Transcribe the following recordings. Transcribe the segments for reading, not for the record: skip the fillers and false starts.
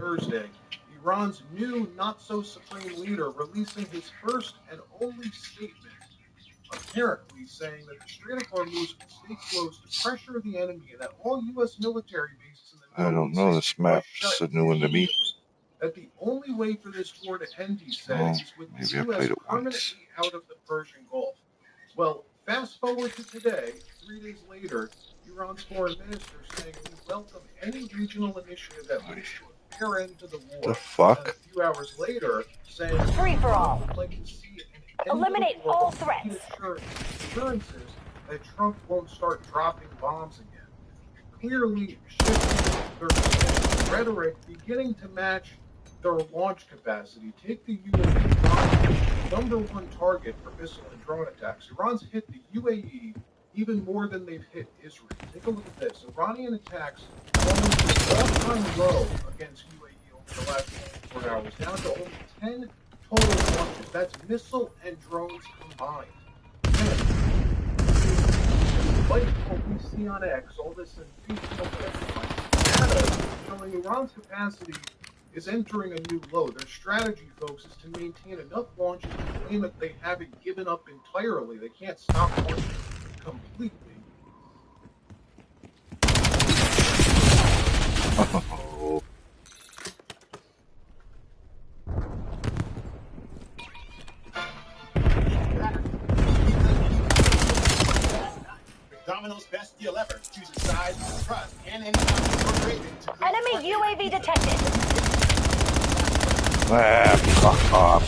Thursday, Iran's new not-so-supreme leader releasing his first and only statement, apparently saying that the Strait of Hormuz will stay closed to pressure the enemy and that all U.S. military bases in the I Middle don't East know. will This be map's shut a new one to me. immediately. That the only way for this war to end, he said, Oh, is with the maybe I U.S. played it once. permanently out of the Persian Gulf. Well, fast forward to today, 3 days later, Iran's foreign minister saying we welcome any regional initiative that leads to a fair end to the war. The fuck? And a few hours later, saying Free for all. would like to see an end Eliminate to the war, all but we need threats. assurances that Trump won't start dropping bombs again. Clearly shifting their rhetoric, beginning to match their launch capacity. Take the UAE, Iran's number one target for missile and drone attacks. Iran's hit the UAE even more than they've hit Israel. Take a look at this. Iranian attacks falling to an all-time low against UAE over the last 24 hours, down to only 10 total launches. That's missile and drones combined. 10. Like what we see on X, all this sensational data showing Iran's capacity is entering a new low. Their strategy, folks, is to maintain enough launches to claim that they haven't given up entirely. They can't stop launching completely. Oh. Domino's best deal ever. Choose a size, trust, and any Enemy UAV detected. Fuck off.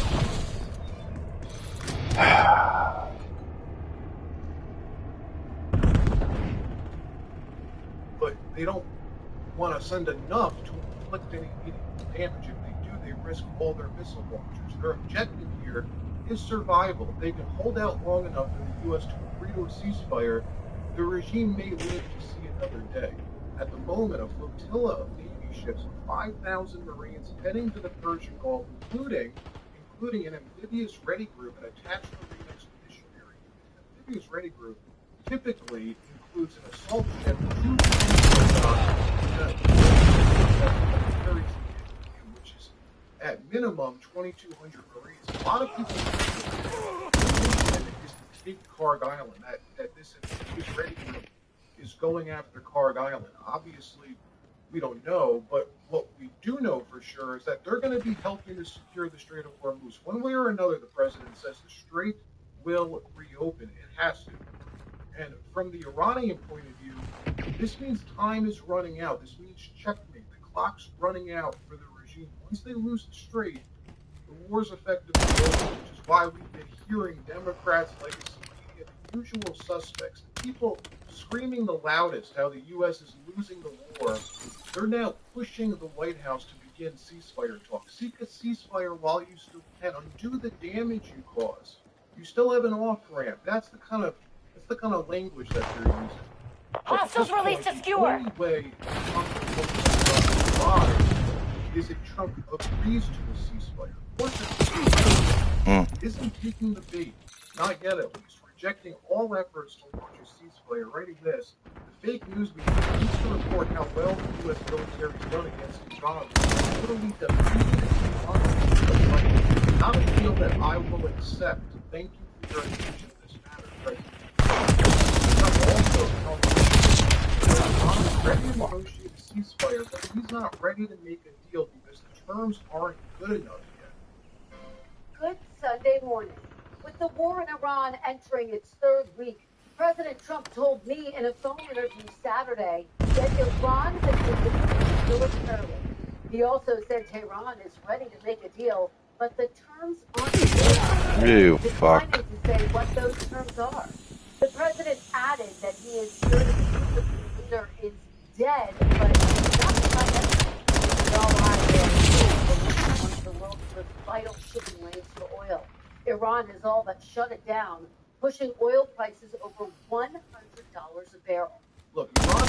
But they don't want to send enough to inflict any meaningful damage. If they do, they risk all their missile launchers. Their objective here is survival. If they can hold out long enough for the U.S. to agree to a ceasefire, the regime may live to see another day. At the moment, a flotilla of Navy ships with 5,000 Marines heading to the Persian Gulf, including an amphibious ready group, an attached Marine expeditionary unit. An amphibious ready group typically includes an assault ship, 2 which is at minimum 2,200 Marines. A lot of people think is to take Karg Island. That this amphibious ready group is going after Karg Island. Obviously, we don't know, but what we do know for sure is that they're going to be helping to secure the Strait of Hormuz. One way or another, the president says the strait will reopen. It has to. And from the Iranian point of view, this means time is running out. This means checkmate. The clock's running out for the regime. Once they lose the strait, the war's effectively over, which is why we've been hearing Democrats, legacy media, the usual suspects, the people screaming the loudest how the U.S. is losing the war. They're now pushing the White House to begin ceasefire talks. Seek a ceasefire while you still can. Undo the damage you caused. You still have an off-ramp. That's the kind of language that they're using. Hostiles released to skewer. The only way Trump will survive is if Trump agrees to a ceasefire. Fortunately, isn't taking the bait, not yet at least, rejecting all efforts to launch a ceasefire. Writing this, the fake news media needs to report how well the U.S. military has done against Iran. Totally defeated Iran. Not a deal that I will accept. Thank you for your attention to this matter, President. Also, Iran is ready to negotiate a ceasefire, but he's not ready to make a deal because the terms aren't good enough yet. Good Sunday morning. With the war in Iran entering its third week, President Trump told me in a phone interview Saturday that Iran has been defeated militarily. He also said Tehran is ready to make a deal, but the terms aren't clear. You fuck. Declining to say what those terms are. The president added that he is sure the Supreme leader is dead, but not yet. All eyes one of the world's most vital shipping lanes for oil. Iran has all but shut it down, pushing oil prices over $100 a barrel. Look, Iran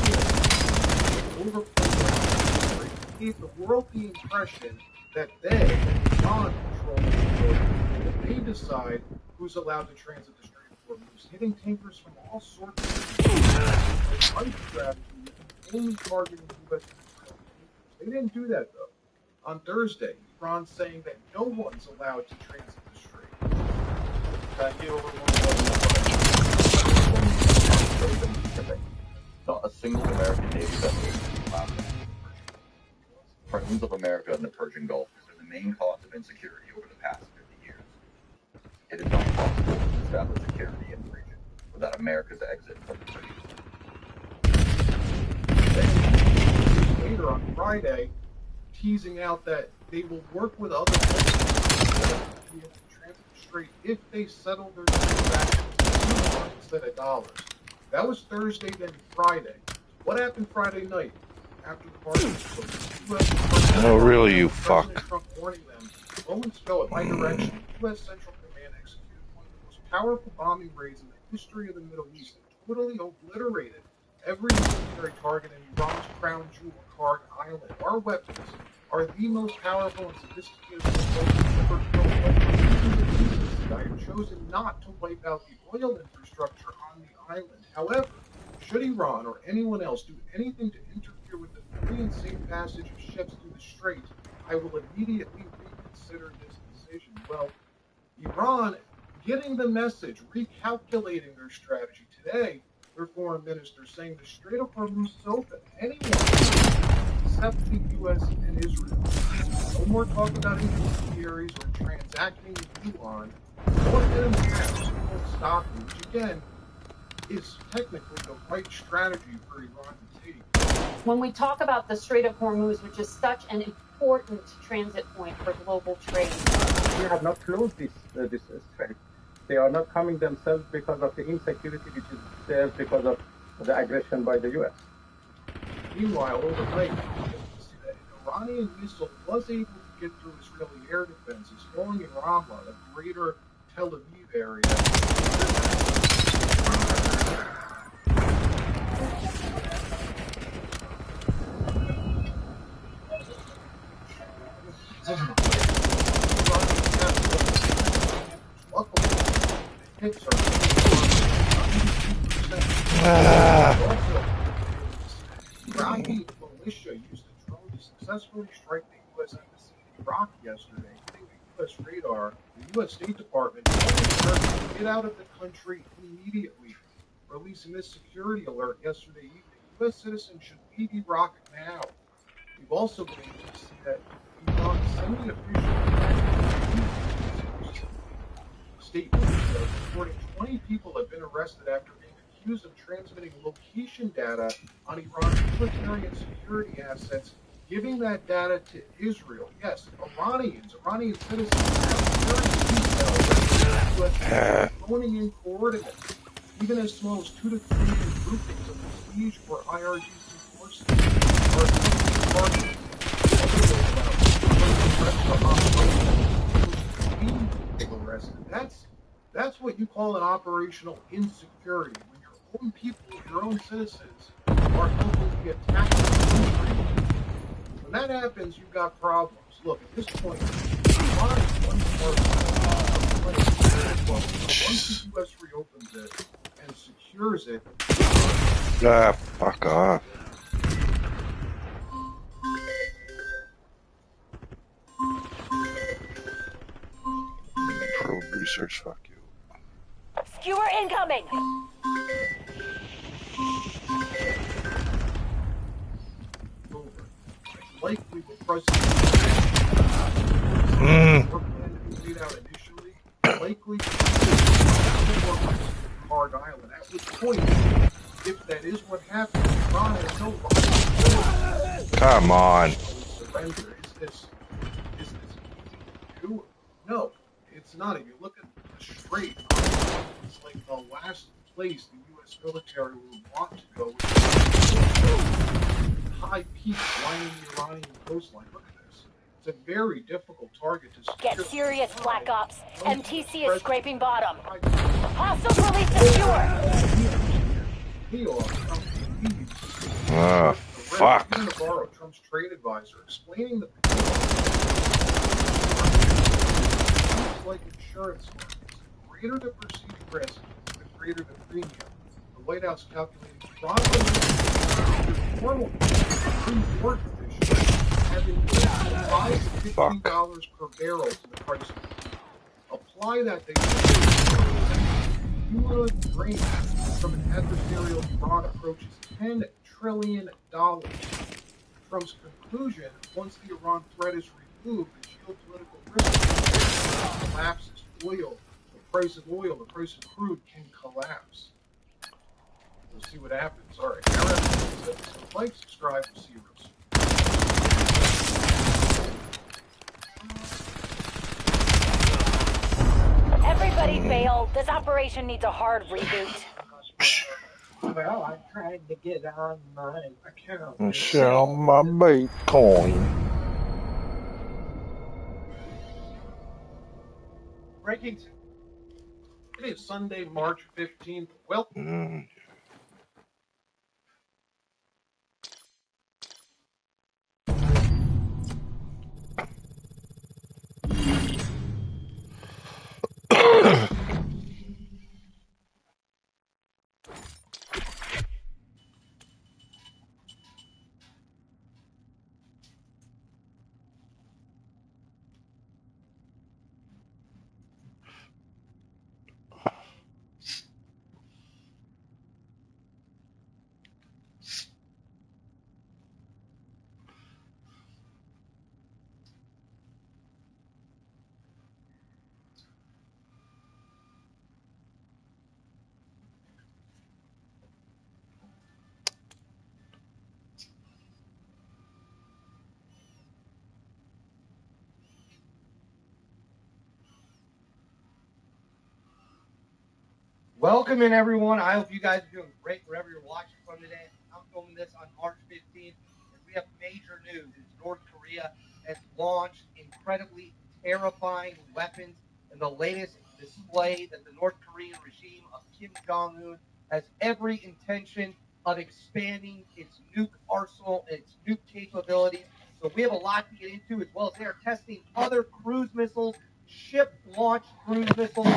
gave the world the impression that they, Iran, control the world, and that they decide who's allowed to transit the Strait of Hormuz, hitting tankers from all sorts of strategy, only targeting U.S. and Israeli tankers. They didn't do that, though. On Thursday, Iran saying that no one's allowed to transit the strait. Not a single American Navy vessel is allowed to enter the Persian Gulf. Presence of America in the Persian Gulf has been the main cause of insecurity over the past 50 years. It is not possible to establish security in the region without America's exit from the Persian Gulf. Later on Friday, teasing out that they will work with other countries to be able to transit the strait if they settle their transactions instead of dollars. That was Thursday, then Friday. What happened Friday night after the party was closed? Oh, really, you President fuck. Trump warning them moments ago at my direction, U.S. Central Command executed one of the most powerful bombing raids in the history of the Middle East and totally obliterated every military target in Iran's crown jewel, Karg Island. Our weapons are the most powerful and sophisticated weapons ever built. I have chosen not to wipe out the oil infrastructure on the island. However, should Iran or anyone else do anything to interfere with the free and safe passage of ships through the strait, I will immediately reconsider this decision. Well, Iran getting the message, recalculating their strategy today, their foreign minister saying the Strait of Hormuz is open. Anyone except the U.S. and Israel. No more talk about intermediaries or transacting with Iran. More than perhaps won't stop you, which again is technically the right strategy for Iran to take. When we talk about the Strait of Hormuz, which is such an important transit point for global trade, we have not closed this strait. They are not coming themselves because of the insecurity which is there because of the aggression by the U.S. Meanwhile, overnight, an Iranian missile was able to get through Israeli air defenses, falling in Ramla, the greater Tel Aviv area. Iraqi militia used a drone to successfully strike the U.S. embassy in Iraq yesterday, hitting the U.S. radar. The U.S. State Department told the to get out of the country immediately, releasing this security alert yesterday evening. U.S. citizens should leave Iraq now. We've also been able to see that Iran semi-official statement reporting 20 people have been arrested after being accused of transmitting location data on Iran's military and security assets, giving that data to Israel. Yes, Iranian citizens have very detailed phoning in coordinates, even as small as 2 to 3 groupings of prestige or IRGC forces are targeted. That's what you call an operational insecurity, when your own people, your own citizens, are openly attacking the country. When that happens, you've got problems. Look, at this point, Iran is one part of the place. Once the U.S. reopens it and secures it, Fuck off. Probe research, fuck you. Skewer incoming! over. It's likely the president laid out initially, likely Karg Island. At which point, if that is what happened, Iran has no right. Come on. Surrender. Is this easy to do? No, it's not. If you look at the strait, it's like the last place the U.S. military would want to go. High peaks lining the Iranian coastline. Look at this. It's a very difficult target to secure. Get serious, Black Ops. MTC is scraping bottom. Hostiles released to Skewer. Fuck. Navarro, Trump's trade advisor, explaining the like insurance markets. The greater the perceived risk, the greater the premium. The White House calculating probably the formal Supreme Court officials having a rise of $15 per barrel to the price of crude. Apply that to cumulative drain from an adversarial Iran approaches $10 trillion. Trump's conclusion, once the Iran threat is removed, the geopolitical risk collapses. The price of oil, the price of crude can collapse. We'll see what happens. All right, like, subscribe, we'll see you real soon. Everybody failed. This operation needs a hard reboot. Well, I tried to get on my account. And sell my Bitcoin. Breaking. It is Sunday, March 15th. Welcome. Welcome in, everyone. I hope you guys are doing great wherever you're watching from today. I'm filming this on March 15th, and we have major news. North Korea has launched incredibly terrifying weapons, and the latest display that the North Korean regime of Kim Jong-un has every intention of expanding its nuke arsenal and its nuke capabilities. So we have a lot to get into, as well as they are testing other cruise missiles, ship-launched cruise missiles.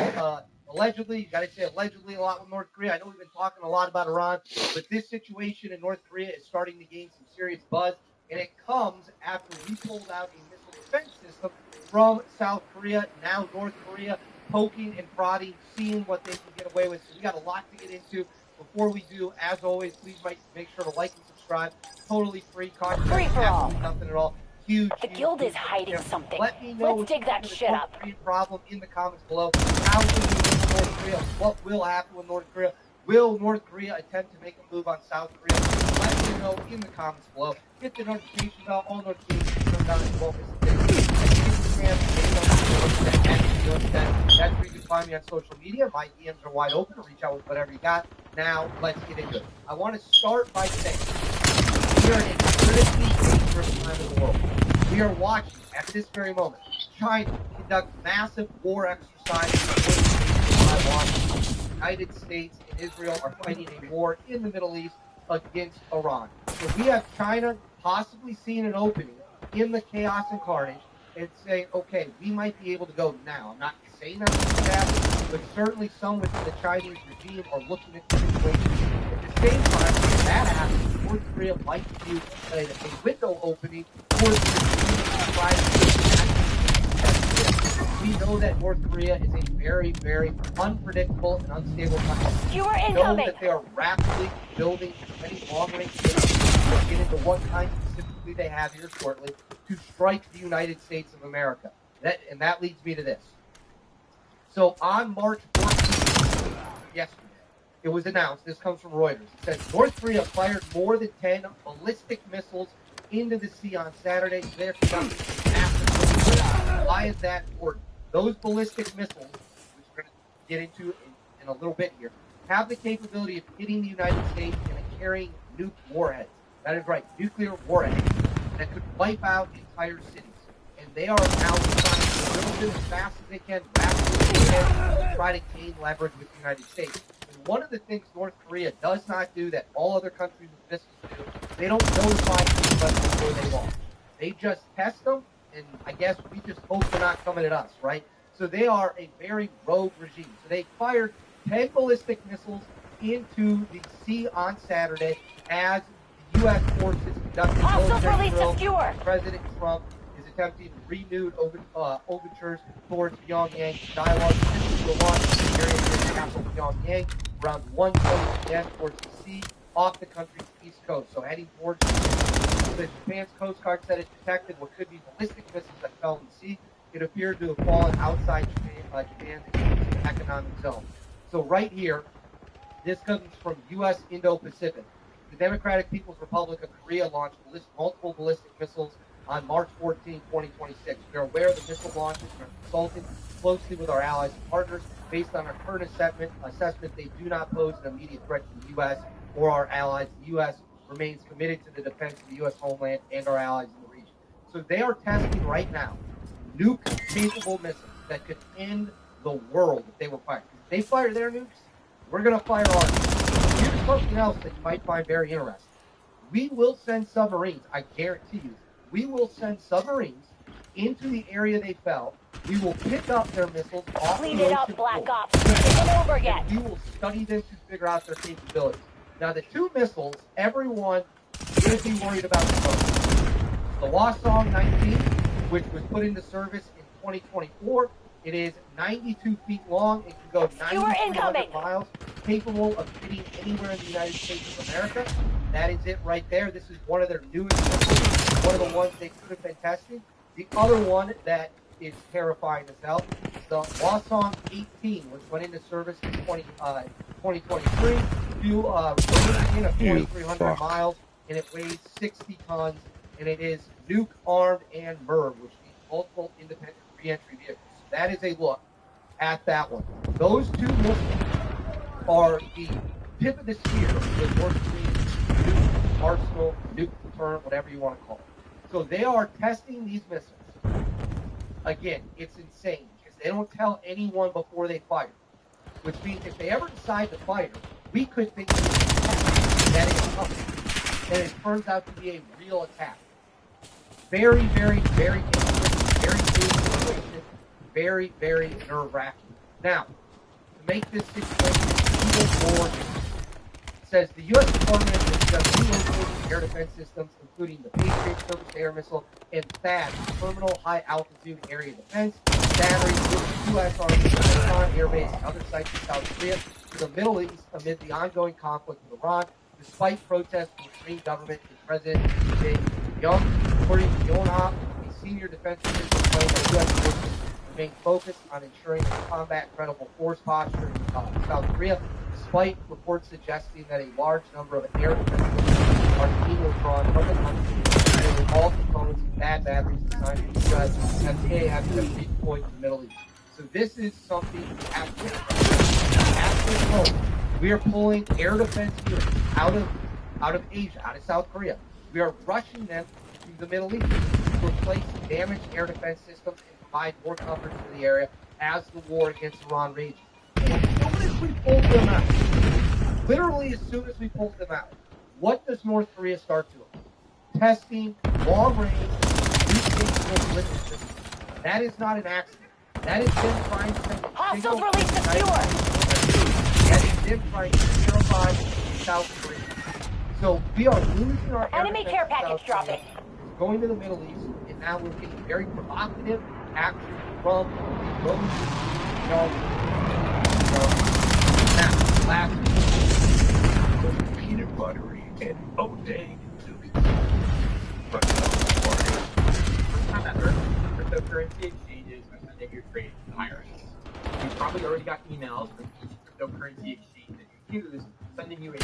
Allegedly, you got to say allegedly a lot with North Korea. I know we've been talking a lot about Iran, but this situation in North Korea is starting to gain some serious buzz, and it comes after we pulled out a missile defense system from South Korea. Now North Korea poking and prodding, seeing what they can get away with. So we got a lot to get into. Before we do, as always, please make sure to like and subscribe. Totally free content. Free for all. Nothing at all. Huge. The guild is hiding something. Let me know. Let's dig that shit up. Problem in the comments below. How can we win North Korea? What will happen with North Korea? Will North Korea attempt to make a move on South Korea? Let me know in the comments below. Hit the notification bell. All notifications turned on as well. That's where you can find me on social media. My DMs are wide open. Reach out with whatever you got. Now, let's get into it. I want to start by saying we are in a critically dangerous time in the world. We are watching, at this very moment, China conduct massive war exercises in Taiwan. The United States and Israel are fighting a war in the Middle East against Iran. So we have China possibly seeing an opening in the chaos and carnage and saying, okay, we might be able to go now. I'm not saying that's going to happen, but certainly some within the Chinese regime are looking at the situation. At the same time, if that happens, North Korea might use a window opening for the we know that North Korea is a very, very unpredictable and unstable country. You are incoming. We know that they are rapidly building many long-range missiles. We'll get into what kind specifically they have here shortly to strike the United States of America. That leads me to this. So on March 14th, yesterday, it was announced, this comes from Reuters, it says North Korea fired more than 10 ballistic missiles into the sea on Saturday. They're conducting a massive. Why is that important? Those ballistic missiles, which we're going to get into in a little bit here, have the capability of hitting the United States and carrying nuke warheads. That is right, nuclear warheads that could wipe out entire cities. And they are now trying to build it as fast as they can, rapidly as they can, to try to gain leverage with the United States. And one of the things North Korea does not do that all other countries with missiles do, they don't notify anybody before they launch. They just test them, and I guess we just hope they're not coming at us, right? So they are a very rogue regime. So they fired 10 ballistic missiles into the sea on Saturday as the U.S. forces conducting Hostiles military released drills. obscure. President Trump is attempting renewed overtures towards Pyongyang to dialogue. This will launch in the area near the capital Pyongyang around 1:20 p.m. towards the sea off the country's east coast. So heading towards the Japan's Coast Guard said it detected what could be ballistic missiles that fell in the sea. It appeared to have fallen outside Japan's economic zone. So right here, this comes from U.S. Indo-Pacific. The Democratic People's Republic of Korea launched multiple ballistic missiles on March 14, 2026. We are aware of the missile launches and are consulting closely with our allies and partners. Based on our current assessment, they do not pose an immediate threat to the U.S. or our allies. The U.S. remains committed to the defense of the U.S. homeland and our allies in the region. So they are testing right now nuke-capable missiles that could end the world if they were fired. If they fire their nukes, we're going to fire ours. Here's something else that you might find very interesting. We will send submarines, I guarantee you. We will send submarines into the area they fell. We will pick up their missiles off Clean the it ocean up, Black floor. Ops. This isn't over And yet. we will study them to figure out their capabilities. Now, the two missiles, everyone should be worried about the most. The Hwasong 19, which was put into service in 2024. It is 92 feet long. It can go 9,200 miles, capable of hitting anywhere in the United States of America. That is it right there. This is one of their newest missiles, one of the ones they could have been testing. The other one that is terrifying as hell is the Hwasong 18, which went into service in 2023. Range in of 2,300 miles, and it weighs 60 tons, and it is nuke-armed and MIRV, which means multiple independent re-entry vehicles. So that is a look at that one. Those two missiles are the tip of the spear of the North Korean nuke arsenal, nuke deterrent, whatever you want to call it. So they are testing these missiles. Again, it's insane because they don't tell anyone before they fire, which means if they ever decide to fire, we could think that it's coming, and it turns out to be a real attack. Very, very, very dangerous, very dangerous situation, very, very nerve-wracking. Now, to make this situation even more dangerous, it says the U.S. Department has discussed relocating air defense systems, including the Patriot surface-to-air missile and THAAD, Terminal High Altitude Area Defense, batteries with the U.S. Army Pentagon Air Base and other sites in South Korea to the Middle East amid the ongoing conflict with Iran, despite protests from the Korean government and President Kim Jong-un. According to Yonhap, a senior defense official claimed that U.S. forces remain focused on ensuring a combat credible force posture in South Korea, despite reports suggesting that a large number of air defense systems are being withdrawn from the country, and with all components of THAAD batteries designed for the U.S. FTA have been redeployed to the Middle East. So this is something we have to at this moment. We are pulling air defense units out of Asia, out of South Korea. We are rushing them to the Middle East to replace damaged air defense systems and provide more coverage for the area as the war against Iran rages. And as soon as we pull them out, literally as soon as we pull them out, what does North Korea start doing? Testing long-range, nuke-capable ballistic systems. That is not an accident. That is them trying to send Hostiles released obscure. That is them trying to terrify South Korea. So we are losing our enemy care package dropping. Going to the Middle East, and now we're getting very provocative action from the Middle East. Now, last peanut buttery and bodega. First time ever, cryptocurrency exchanges are sending your trades to the IRS. You've probably already got emails from each cryptocurrency exchange that you use sending you a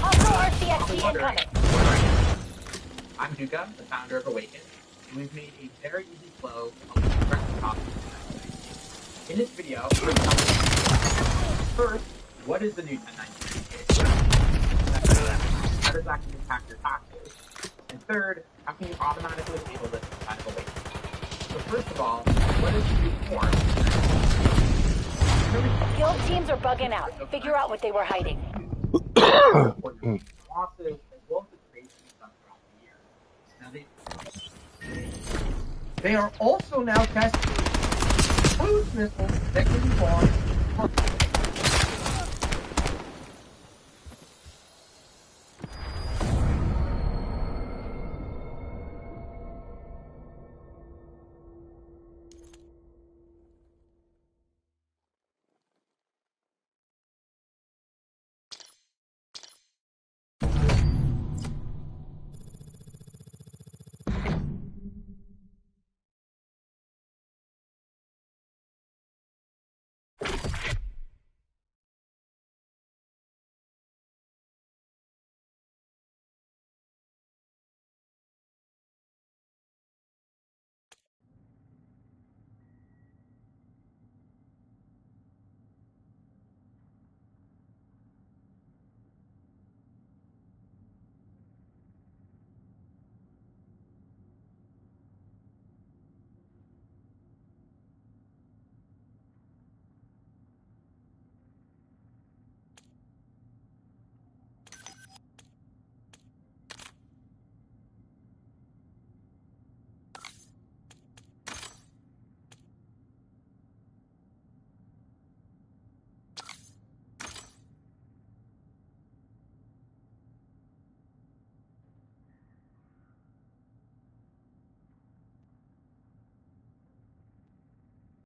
Also RCXD incoming. I'm Duka, the founder of Awaken, and we've made a very easy flow of direct topics. In this video, we're going to talk first, what is the new 1099 case? How does that impact your taxes? And third, how can you automatically enable this inside of Awaken? So first of all, what is the new form? Guild teams are bugging out. Figure out what they were hiding. Losses as well as the trades done throughout the year. Now they are also now testing cruise missiles that can be launched